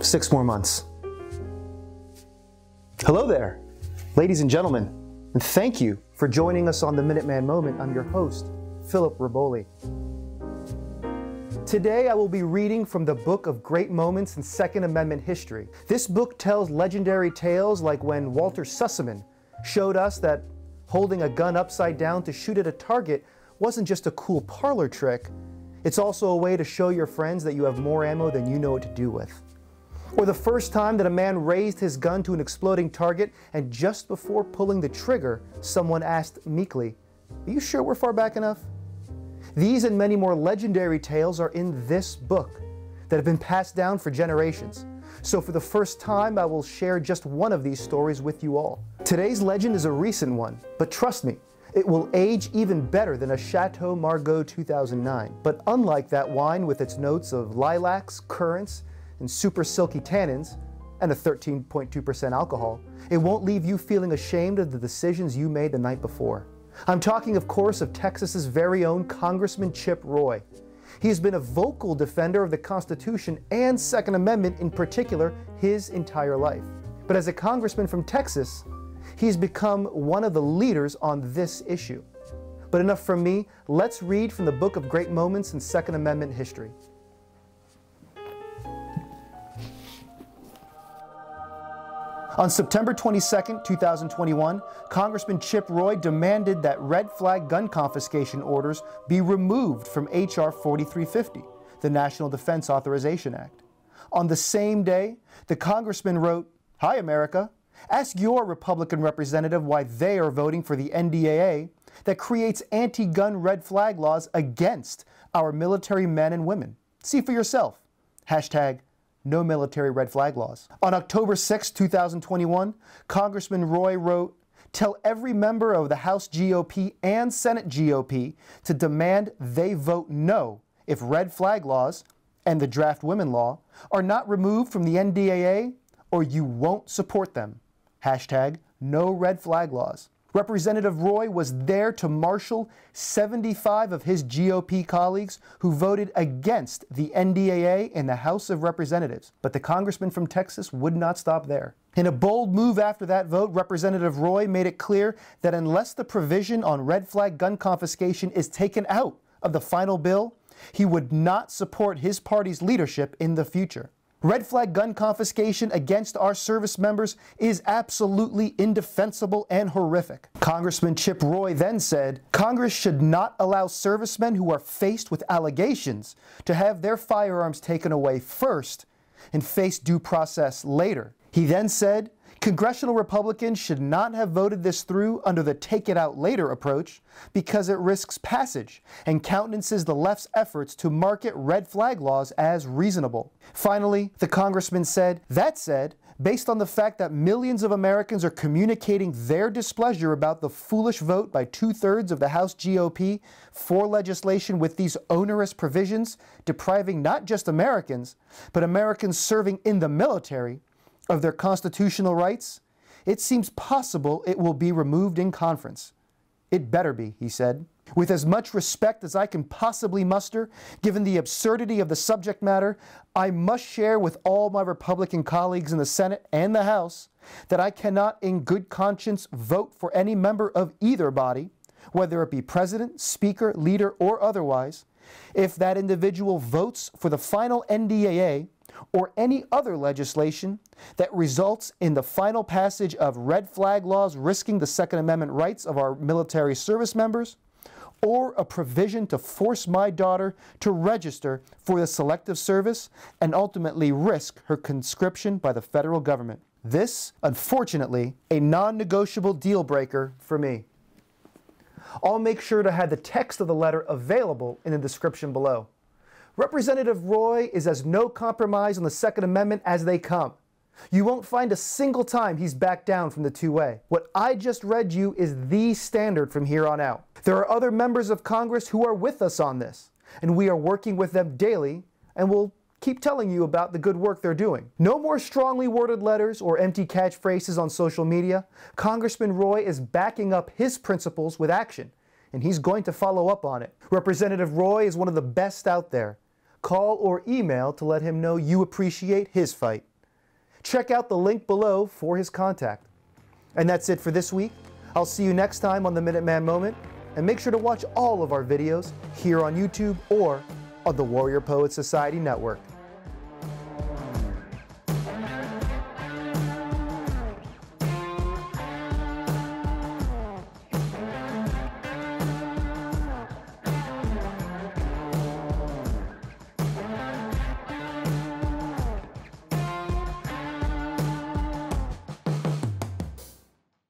6 more months. Hello there, ladies and gentlemen, and thank you for joining us on the Minuteman Moment. I'm your host, Philip Raboli. Today I will be reading from the Book of Great Moments in Second Amendment History. This book tells legendary tales like when Walter Sussaman showed us that holding a gun upside down to shoot at a target wasn't just a cool parlor trick, it's also a way to show your friends that you have more ammo than you know what to do with. Or the first time that a man raised his gun to an exploding target and just before pulling the trigger, someone asked meekly, "Are you sure we're far back enough?" These and many more legendary tales are in this book that have been passed down for generations. So for the first time, I will share just one of these stories with you all. Today's legend is a recent one, but trust me, it will age even better than a Chateau Margaux 2009. But unlike that wine with its notes of lilacs, currants, and super silky tannins, and a 13.2% alcohol, it won't leave you feeling ashamed of the decisions you made the night before. I'm talking, of course, of Texas's very own Congressman Chip Roy. He has been a vocal defender of the Constitution and Second Amendment in particular his entire life. But as a congressman from Texas, he's become one of the leaders on this issue. But enough from me, let's read from the Book of Great Moments in Second Amendment History. On September 22, 2021, Congressman Chip Roy demanded that red flag gun confiscation orders be removed from H.R. 4350, the National Defense Authorization Act. On the same day, the congressman wrote, "Hi America, ask your Republican representative why they are voting for the NDAA that creates anti-gun red flag laws against our military men and women. See for yourself. Hashtag no military red flag laws." On October 6, 2021, Congressman Roy wrote, "Tell every member of the House GOP and Senate GOP to demand they vote no if red flag laws and the draft women law are not removed from the NDAA or you won't support them. Hashtag no red flag laws." Representative Roy was there to marshal 75 of his GOP colleagues who voted against the NDAA in the House of Representatives. But the congressman from Texas would not stop there. In a bold move after that vote, Representative Roy made it clear that unless the provision on red flag gun confiscation is taken out of the final bill, he would not support his party's leadership in the future. Red flag gun confiscation against our service members is absolutely indefensible and horrific. Congressman Chip Roy then said, "Congress should not allow servicemen who are faced with allegations to have their firearms taken away first and face due process later." He then said, "Congressional Republicans should not have voted this through under the take it out later approach because it risks passage and countenances the left's efforts to market red flag laws as reasonable." Finally, the congressman said, "That said, based on the fact that millions of Americans are communicating their displeasure about the foolish vote by 2/3 of the House GOP for legislation with these onerous provisions depriving not just Americans, but Americans serving in the military of their constitutional rights, it seems possible it will be removed in conference." "It better be," he said. "With as much respect as I can possibly muster, given the absurdity of the subject matter, I must share with all my Republican colleagues in the Senate and the House that I cannot in good conscience vote for any member of either body, whether it be president, speaker, leader, or otherwise, if that individual votes for the final NDAA or any other legislation that results in the final passage of red flag laws risking the Second Amendment rights of our military service members, or a provision to force my daughter to register for the Selective Service and ultimately risk her conscription by the federal government." This, unfortunately, a non-negotiable deal breaker for me. I'll make sure to have the text of the letter available in the description below. Representative Roy is as no compromise on the Second Amendment as they come. You won't find a single time he's backed down from the two-way. What I just read you is the standard from here on out. There are other members of Congress who are with us on this, and we are working with them daily, and we'll keep telling you about the good work they're doing. No more strongly worded letters or empty catchphrases on social media. Congressman Roy is backing up his principles with action, and he's going to follow up on it. Representative Roy is one of the best out there. Call or email to let him know you appreciate his fight. Check out the link below for his contact. And that's it for this week. I'll see you next time on the Minuteman Moment, and make sure to watch all of our videos here on YouTube or on the Warrior Poet Society Network.